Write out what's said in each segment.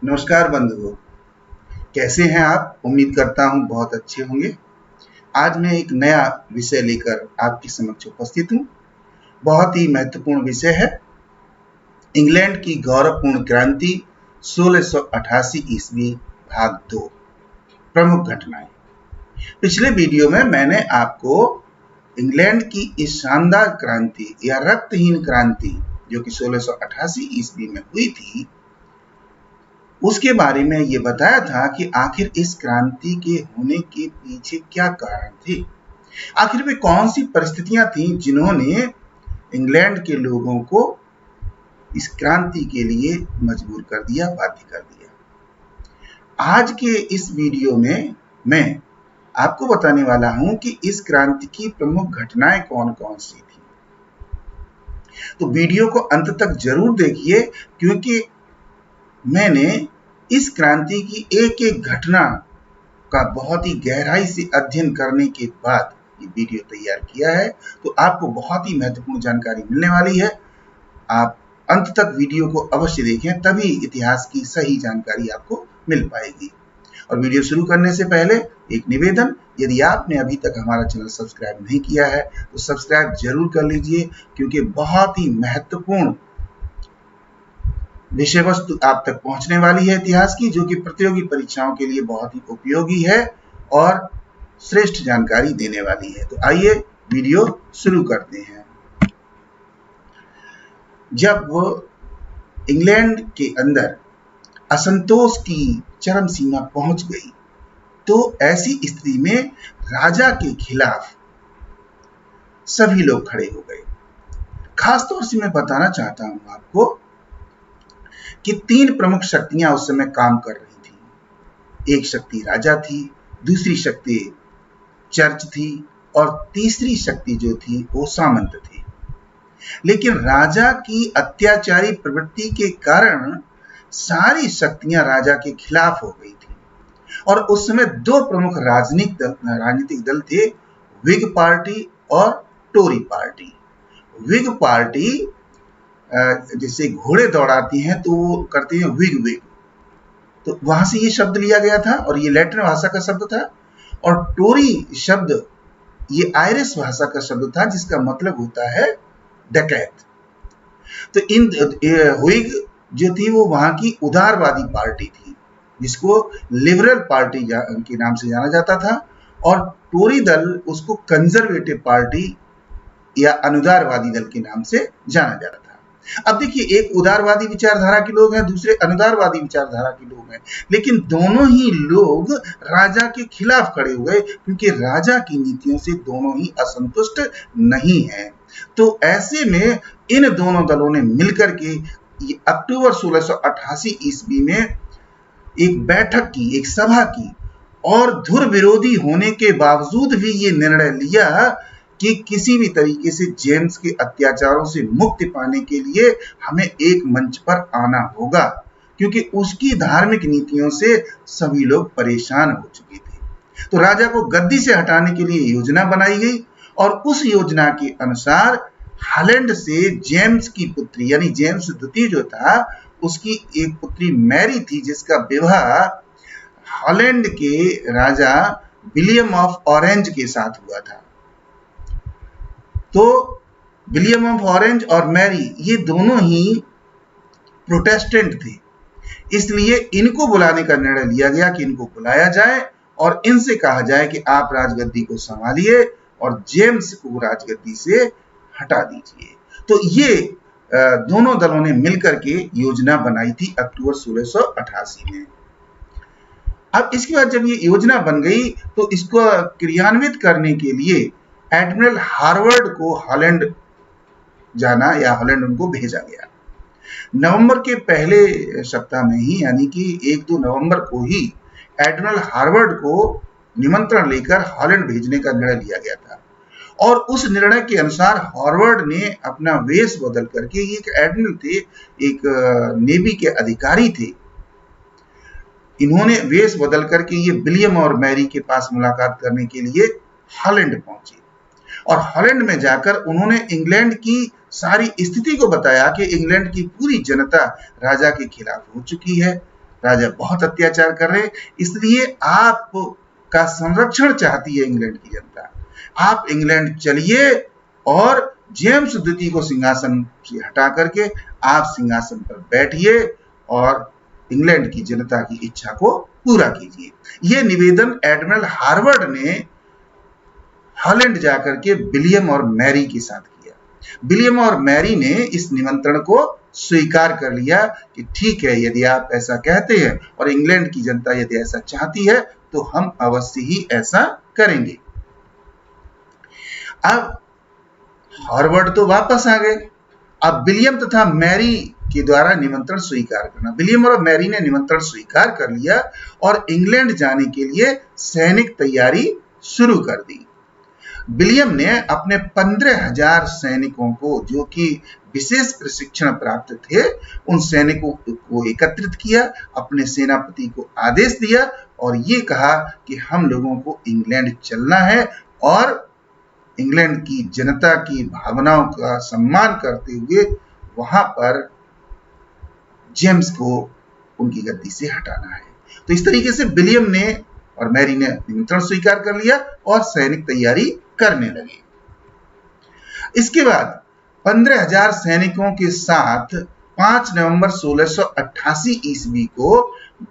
नमस्कार बंधुओं, कैसे हैं आप? उम्मीद करता हूँ बहुत अच्छे होंगे। आज मैं एक नया विषय लेकर आपके समक्ष उपस्थित हूँ। बहुत ही महत्वपूर्ण विषय है इंग्लैंड की गौरवपूर्ण क्रांति 1688 ईस्वी भाग 2 प्रमुख घटनाएं। पिछले वीडियो में मैंने आपको इंग्लैंड की इस शानदार क्रांति या रक्तहीन क्रांति जो कि 1688 ईस्वी में हुई थी उसके बारे में ये बताया था कि आखिर इस क्रांति के होने के पीछे क्या कारण थे। आखिर में कौन सी परिस्थितियां थीं जिन्होंने इंग्लैंड के लोगों को इस क्रांति के लिए मजबूर कर दिया, बाध्य कर दिया। आज के इस वीडियो में मैं आपको बताने वाला हूं कि इस क्रांति की प्रमुख घटनाएं कौन कौन सी थी। तो वीडियो को अंत तक जरूर देखिए, क्योंकि मैंने इस क्रांति की एक एक घटना का बहुत ही गहराई से अध्ययन करने के बाद ये वीडियो तैयार किया है। तो आपको बहुत ही महत्वपूर्ण जानकारी मिलने वाली है। आप अंत तक वीडियो को अवश्य देखें, तभी इतिहास की सही जानकारी आपको मिल पाएगी। और वीडियो शुरू करने से पहले एक निवेदन, यदि आपने अभी तक हमारा चैनल सब्सक्राइब नहीं किया है तो सब्सक्राइब जरूर कर लीजिए, क्योंकि बहुत ही महत्वपूर्ण विषय वस्तु आप तक पहुंचने वाली है इतिहास की, जो कि प्रतियोगी परीक्षाओं के लिए बहुत ही उपयोगी है और श्रेष्ठ जानकारी देने वाली है। तो आइए वीडियो शुरू करते हैं। जब वो इंग्लैंड के अंदर असंतोष की चरम सीमा पहुंच गई, तो ऐसी स्थिति में राजा के खिलाफ सभी लोग खड़े हो गए। खासतौर से मैं बताना चाहता हूं आपको कि तीन प्रमुख शक्तियां उस समय काम कर रही थी। एक शक्ति राजा थी, दूसरी शक्ति चर्च थी और तीसरी शक्ति जो थी वो सामंत थी। लेकिन राजा की अत्याचारी प्रवृत्ति के कारण सारी शक्तियां राजा के खिलाफ हो गई थी। और उस समय दो प्रमुख राजनीतिक दल थे, विग पार्टी और टोरी पार्टी। विग पार्टी जैसे घोड़े दौड़ाती हैं तो वो करते हैं विग विग, तो वहां से ये शब्द लिया गया था और ये लैटिन भाषा का शब्द था। और टोरी शब्द ये आयरिश भाषा का शब्द था, जिसका मतलब होता है डकैत। तो इन विग जो थी वो वहां की उदारवादी पार्टी थी, जिसको लिबरल पार्टी के नाम से जाना जाता था, और टोरी दल उसको कंजर्वेटिव पार्टी या अनुदारवादी दल के नाम से जाना जाता था। अब देखिए, एक उदारवादी विचारधारा के लोग हैं, दूसरे अनुदारवादी विचारधारा के लोग हैं, लेकिन दोनों ही लोग राजा के खिलाफ खड़े हुए, क्योंकि राजा की नीतियों से दोनों ही असंतुष्ट नहीं हैं। तो ऐसे में इन दोनों दलों ने मिलकर के अक्टूबर 1688 ईस्वी में एक बैठक की, एक सभा की, और धुर विरोधी होने के बावजूद भी ये निर्णय लिया कि किसी भी तरीके से जेम्स के अत्याचारों से मुक्ति पाने के लिए हमें एक मंच पर आना होगा, क्योंकि उसकी धार्मिक नीतियों से सभी लोग परेशान हो चुके थे। तो राजा को गद्दी से हटाने के लिए योजना बनाई गई, और उस योजना के अनुसार हॉलैंड से जेम्स की पुत्री यानी जेम्स द्वितीय जो था, उसकी एक पुत्री मैरी थी, जिसका विवाह हॉलैंड के राजा विलियम ऑफ ऑरेंज के साथ हुआ था। तो विलियम ऑफ ऑरेंज और मैरी ये दोनों ही प्रोटेस्टेंट थे, इसलिए इनको बुलाने का निर्णय लिया गया कि इनको बुलाया जाए और इनसे कहा जाए कि आप राजगद्दी को संभालिए और जेम्स को राजगद्दी से हटा दीजिए। तो ये दोनों दलों ने मिलकर के योजना बनाई थी अक्टूबर 1688 में। अब इसके बाद जब ये योजना बन गई, तो इसको क्रियान्वित करने के लिए एडमिरल हार्वर्ड को हॉलैंड जाना या हॉलैंड उनको भेजा गया। नवंबर के पहले सप्ताह में ही, यानी कि 1-2 नवंबर को ही एडमिरल हार्वर्ड को निमंत्रण लेकर हॉलैंड भेजने का निर्णय लिया गया था। और उस निर्णय के अनुसार हार्वर्ड ने अपना वेश बदल करके, ये एक एडमिरल थे, एक नेवी के अधिकारी थे, इन्होंने वेश बदल करके ये विलियम और मैरी के पास मुलाकात करने के लिए हॉलैंड पहुंचे। और हॉलैंड में जाकर उन्होंने इंग्लैंड की सारी स्थिति को बताया कि इंग्लैंड की पूरी जनता राजा के खिलाफ हो चुकी है, राजा बहुत अत्याचार कर रहे हैं, इसलिए आप का संरक्षण चाहती है इंग्लैंड की जनता। आप इंग्लैंड चलिए और जेम्स द्वितीय को सिंहासन से हटा करके आप सिंहासन पर बैठिए और इंग्लैंड की जनता की इच्छा को पूरा कीजिए। यह निवेदन एडमिरल हार्वर्ड ने हॉलैंड जाकर के विलियम और मैरी के साथ किया। विलियम और मैरी ने इस निमंत्रण को स्वीकार कर लिया कि ठीक है, यदि आप ऐसा कहते हैं और इंग्लैंड की जनता यदि ऐसा चाहती है तो हम अवश्य ही ऐसा करेंगे। अब हार्वर्ड तो वापस आ गए। अब विलियम तथा मैरी के द्वारा निमंत्रण स्वीकार करना। विलियम और मैरी ने निमंत्रण स्वीकार कर लिया और इंग्लैंड जाने के लिए सैनिक तैयारी शुरू कर दी। विलियम ने अपने 15,000 सैनिकों को, जो कि विशेष प्रशिक्षण प्राप्त थे, उन सैनिकों को एकत्रित किया, अपने सेनापति को आदेश दिया और ये कहा कि हम लोगों को इंग्लैंड चलना है और इंग्लैंड की जनता की भावनाओं का सम्मान करते हुए वहां पर जेम्स को उनकी गद्दी से हटाना है। तो इस तरीके से विलियम ने और मैरी ने निमंत्रण स्वीकार कर लिया और सैनिक तैयारी करने लगे। इसके बाद 15,000 सैनिकों के साथ 5 नवंबर 1688 ईस्वी को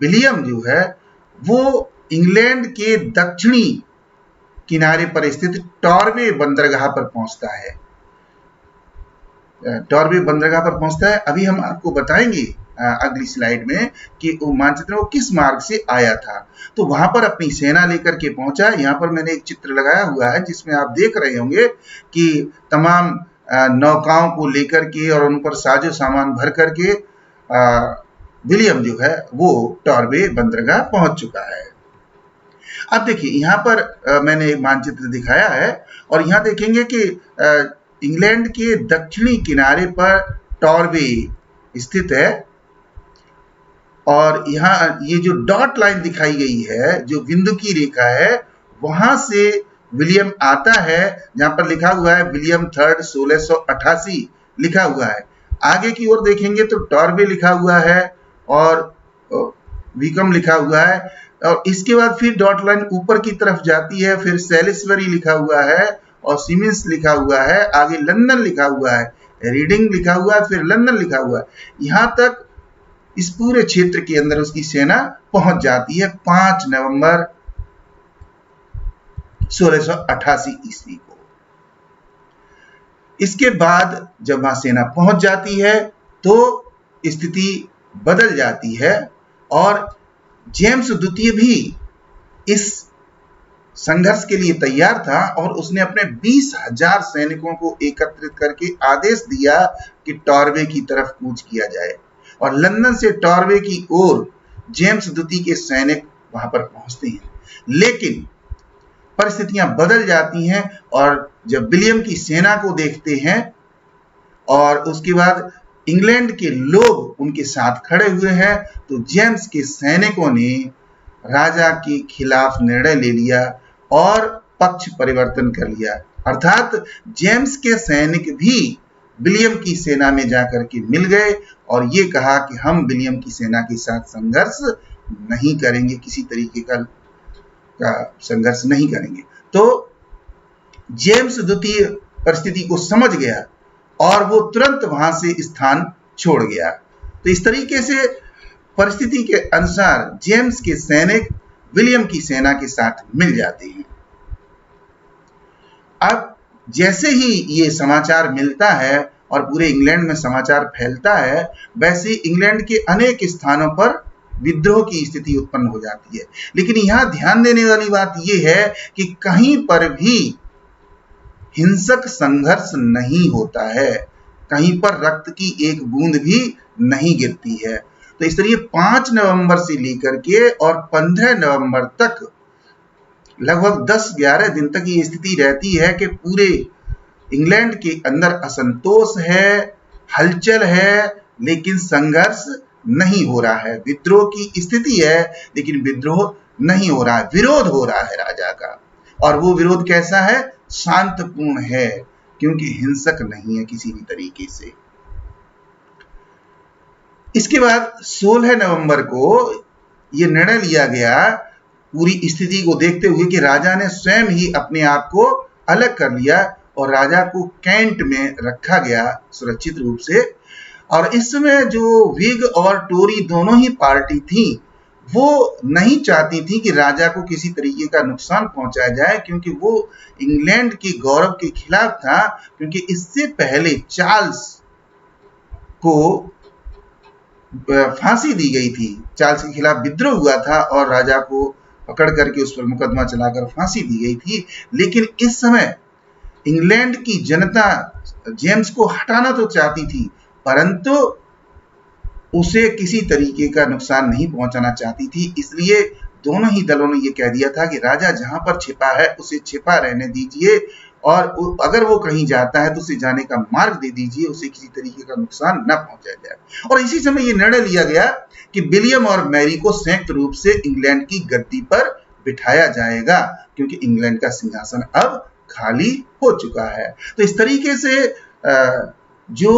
विलियम जो है वो इंग्लैंड के दक्षिणी किनारे पर स्थित टॉरवे बंदरगाह पर पहुंचता है। टॉरवे बंदरगाह पर पहुंचता है। अभी हम आपको बताएंगे अगली स्लाइड में कि वो मानचित्र वो किस मार्ग से आया था। तो वहां पर अपनी सेना लेकर के पहुंचा। यहाँ पर मैंने एक चित्र लगाया हुआ है जिसमें आप देख रहे होंगे कि तमाम नौकाओं को लेकर के और उन पर साजो सामान भर करके विलियम जो है वो टॉरवे बंदरगाह पहुंच चुका है। अब देखिए यहाँ पर मैंने एक मानचित्र दिखाया है और यहाँ देखेंगे कि इंग्लैंड के दक्षिणी किनारे पर टॉरवे स्थित है और यहाँ ये जो डॉट लाइन दिखाई गई है, जो बिंदु की रेखा है, वहां से विलियम आता है, जहां पर लिखा हुआ है विलियम थर्ड 1688 लिखा हुआ है। आगे की ओर देखेंगे तो टॉरवे लिखा हुआ है और विकम लिखा हुआ है और इसके बाद फिर डॉट लाइन ऊपर की तरफ जाती है, फिर सैलिसबरी लिखा हुआ है और सीमेंस लिखा हुआ है, आगे लंदन लिखा हुआ है, रीडिंग लिखा हुआ है, फिर लंदन लिखा हुआ है। यहां तक इस पूरे क्षेत्र के अंदर उसकी सेना पहुंच जाती है 5 नवंबर 1688 ईस्वी को। इसके बाद जब वहां सेना पहुंच जाती है तो स्थिति बदल जाती है और जेम्स द्वितीय भी इस संघर्ष के लिए तैयार था और उसने अपने 20,000 सैनिकों को एकत्रित करके आदेश दिया कि टॉरवे की तरफ कूच किया जाए और लंदन से टॉरवे की ओर जेम्स द्वितीय के सैनिक वहां पर पहुंचते हैं। लेकिन परिस्थितियां बदल जाती हैं और जब विलियम की सेना को देखते हैं और उसके बाद इंग्लैंड के लोग उनके साथ खड़े हुए हैं तो जेम्स के सैनिकों ने राजा के खिलाफ निर्णय ले लिया और पक्ष परिवर्तन कर लिया। अर्थात जेम्स के सैनिक भी विलियम की सेना में जाकर के मिल गए और ये कहा कि हम विलियम की सेना के साथ संघर्ष नहीं करेंगे, किसी तरीके का संघर्ष नहीं करेंगे। तो जेम्स द्वितीय परिस्थिति को समझ गया और वो तुरंत वहां से स्थान छोड़ गया। तो इस तरीके से परिस्थिति के अनुसार जेम्स के सैनिक विलियम की सेना के साथ मिल जाते हैं। अब जैसे ही ये समाचार मिलता है और पूरे इंग्लैंड में समाचार फैलता है, वैसे इंग्लैंड के अनेक स्थानों पर विद्रोह की स्थिति उत्पन्न हो जाती है। लेकिन यहां ध्यान देने वाली बात यह है कि कहीं पर भी हिंसक संघर्ष नहीं होता है, कहीं पर रक्त की एक बूंद भी नहीं गिरती है। तो इस तरह 5 नवंबर से लेकर के और 15 नवंबर तक लगभग 10-11 दिन तक ये स्थिति रहती है कि पूरे इंग्लैंड के अंदर असंतोष है, हलचल है, लेकिन संघर्ष नहीं हो रहा है। विद्रोह की स्थिति है लेकिन विद्रोह नहीं हो रहा है, विरोध हो रहा है राजा का। और वो विरोध कैसा है? शांतपूर्ण है, क्योंकि हिंसक नहीं है किसी भी तरीके से। इसके बाद 16 नवंबर को यह निर्णय लिया गया पूरी स्थिति को देखते हुए कि राजा ने स्वयं ही अपने आप को अलग कर लिया और राजा को कैंट में रखा गया सुरक्षित रूप से। और इस समय जो व्हिग और टोरी दोनों ही पार्टी थी वो नहीं चाहती थी कि राजा को किसी तरीके का नुकसान पहुंचाया जाए, क्योंकि वो इंग्लैंड के गौरव के खिलाफ था, क्योंकि इससे पहले चार्ल्स को फांसी दी गई थी। चार्ल्स के खिलाफ विद्रोह हुआ था और राजा को पकड़ करके उस पर मुकदमा चलाकर फांसी दी गई थी। लेकिन इस समय इंग्लैंड की जनता जेम्स को हटाना तो चाहती थी, परंतु उसे किसी तरीके का नुकसान नहीं पहुंचाना चाहती थी। इसलिए दोनों ही दलों ने यह कह दिया था कि राजा जहां पर छिपा है उसे छिपा रहने दीजिए, और अगर वो कहीं जाता है तो उसे जाने का मार्ग दे दीजिए, उसे किसी तरीके का नुकसान न पहुंचाया जाए। और इसी समय यह निर्णय लिया गया कि विलियम और मैरी को संयुक्त रूप से इंग्लैंड की गद्दी पर बिठाया जाएगा, क्योंकि इंग्लैंड का सिंहासन अब खाली हो चुका है। तो इस तरीके से जो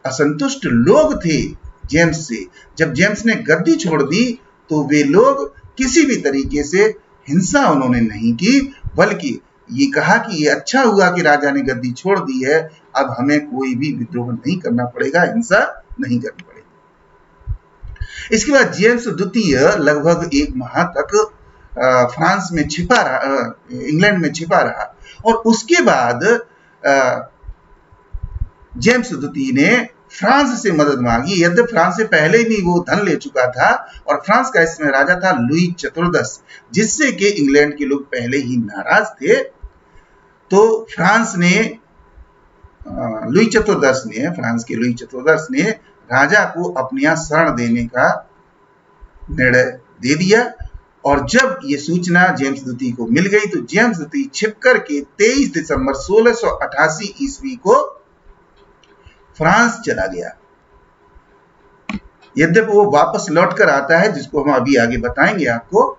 असंतुष्ट लोग थे जेम्स से, जब जेम्स ने गद्दी छोड़ दी तो वे लोग किसी भी तरीके से हिंसा उन्होंने नहीं की, बल्कि ये कहा कि ये अच्छा हुआ कि राजा ने गद्दी छोड़ दी है, अब हमें कोई भी विद्रोह नहीं करना पड़ेगा, हिंसा नहीं करनी पड़ेगी। इसके बाद जेम्स द्वितीय लगभग 1 माह तक फ्रांस में छिपा रहा, इंग्लैंड में छिपा रहा, और उसके बाद जेम्स द्वितीय ने फ्रांस से मदद मांगी। यद्यपि फ्रांस से पहले भी वो धन ले चुका था, और फ्रांस का इसमें राजा था लुई चतुर्दश, जिससे कि इंग्लैंड के लोग पहले ही नाराज थे। तो फ्रांस के लुई चतुर्दश ने राजा को अपने यहाँ शरण देने का निर्णय दे दिया। और जब ये सूचना जेम्स द्वितीय को मिल गई तो जेम्स द्वितीय छिप करके 23 दिसंबर 1688 ईस्वी को फ्रांस चला गया। यद्यपि वो वापस लौट कर आता है, जिसको हम अभी आगे बताएंगे आपको।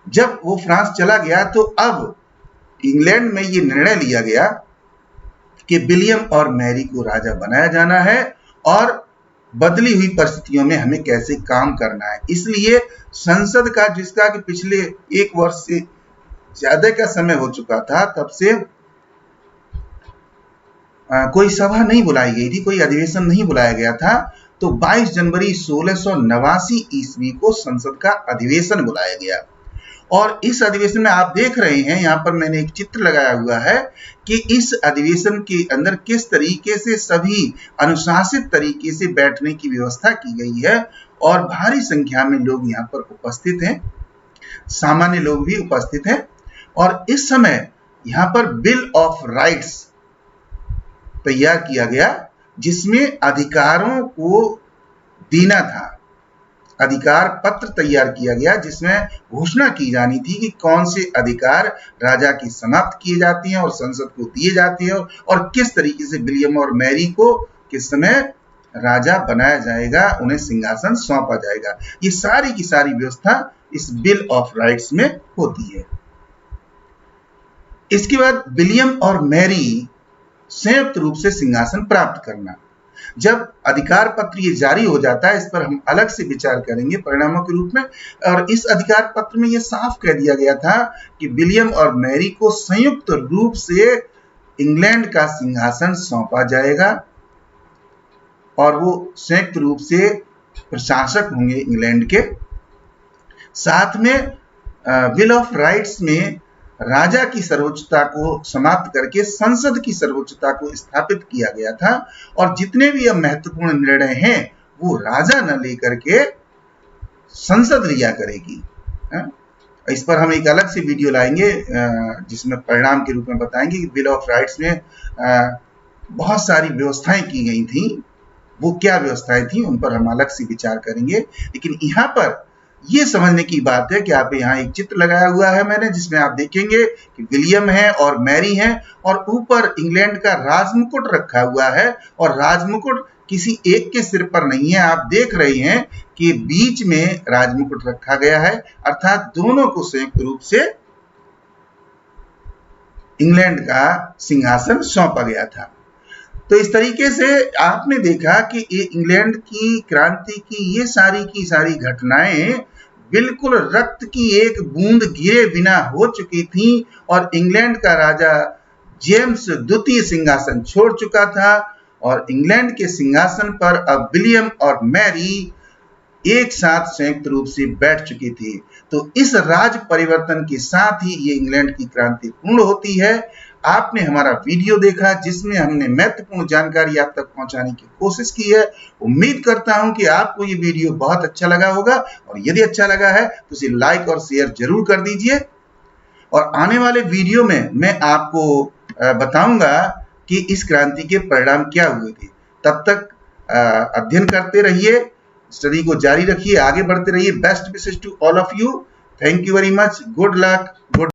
जब वो फ्रांस चला गया तो अब इंग्लैंड में ये निर्णय लिया गया कि विलियम और मैरी को राजा बनाया जाना है, और बदली हुई परिस्थितियों में हमें कैसे काम करना है। इसलिए संसद का, जिसका कि पिछले 1 वर्ष से ज्यादा का समय हो चुका था, तब से कोई सभा नहीं बुलाई गई थी, कोई अधिवेशन नहीं बुलाया गया था। तो 22 जनवरी 1689 ईस्वी को संसद का अधिवेशन बुलाया गया। और इस अधिवेशन में आप देख रहे हैं, यहाँ पर मैंने एक चित्र लगाया हुआ है कि इस अधिवेशन के अंदर किस तरीके से सभी अनुशासित तरीके से बैठने की व्यवस्था की गई है, और भारी संख्या में लोग यहाँ पर उपस्थित हैं, सामान्य लोग भी उपस्थित हैं। और इस समय यहाँ पर बिल ऑफ राइट्स तैयार किया गया, जिसमें अधिकारों को देना था। अधिकार पत्र तैयार किया गया, जिसमें घोषणा की जानी थी कि कौन से अधिकार राजा की समाप्त किए जाती हैं और संसद को दिए जाते हैं, और किस तरीके से विलियम और मैरी को किस समय राजा बनाया जाएगा, उन्हें सिंहासन सौंपा जाएगा। ये सारी की सारी व्यवस्था इस बिल ऑफ राइट्स में होती है। इसके बाद विलियम और मैरी संयुक्त रूप से सिंहासन प्राप्त करना। जब अधिकार पत्र ये जारी हो जाता है, इस पर हम अलग से विचार करेंगे परिणामों के रूप में। और इस अधिकार पत्र में यह साफ कह दिया गया था कि विलियम और मैरी को संयुक्त रूप से इंग्लैंड का सिंहासन सौंपा जाएगा, और वो संयुक्त रूप से प्रशासक होंगे इंग्लैंड के। साथ में बिल ऑफ राइट्स में राजा की सर्वोच्चता को समाप्त करके संसद की सर्वोच्चता को स्थापित किया गया था, और जितने भी अब महत्वपूर्ण निर्णय हैं वो राजा न लेकर के संसद लिया करेगी। इस पर हम एक अलग से वीडियो लाएंगे, जिसमें परिणाम के रूप में बताएंगे कि बिल ऑफ राइट्स में बहुत सारी व्यवस्थाएं की गई थी, वो क्या व्यवस्थाएं थी उन पर हम अलग से विचार करेंगे। लेकिन यहाँ पर ये समझने की बात है कि आप यहाँ एक चित्र लगाया हुआ है मैंने, जिसमें आप देखेंगे कि विलियम है और मैरी है, और ऊपर इंग्लैंड का राजमुकुट रखा हुआ है, और राजमुकुट किसी एक के सिर पर नहीं है। आप देख रहे हैं कि बीच में राजमुकुट रखा गया है, अर्थात दोनों को संयुक्त रूप से इंग्लैंड का सिंहासन सौंपा गया था। तो इस तरीके से आपने देखा कि ये इंग्लैंड की क्रांति की ये सारी की सारी घटनाएं बिल्कुल रक्त की एक बूंद गिरे बिना हो चुकी थी और इंग्लैंड का राजा जेम्स द्वितीय सिंहासन छोड़ चुका था और इंग्लैंड के सिंहासन पर अब विलियम और मैरी एक साथ संयुक्त रूप से बैठ चुकी थी। तो इस राज परिवर्तन के साथ ही ये इंग्लैंड की क्रांति पूर्ण होती है। आपने हमारा वीडियो देखा जिसमें हमने महत्वपूर्ण जानकारी आप तक पहुंचाने की कोशिश की है। उम्मीद करता हूं कि आपको ये वीडियो बहुत अच्छा लगा होगा और यदि अच्छा लगा है तो इसे लाइक और शेयर जरूर कर दीजिए और आने वाले वीडियो में मैं आपको बताऊंगा कि इस क्रांति के परिणाम क्या हुए थे। तब तक अध्ययन करते रहिए, स्टडी को जारी रखिए, आगे बढ़ते रहिए। Best wishes to all of you. Thank you very much. Good luck. Good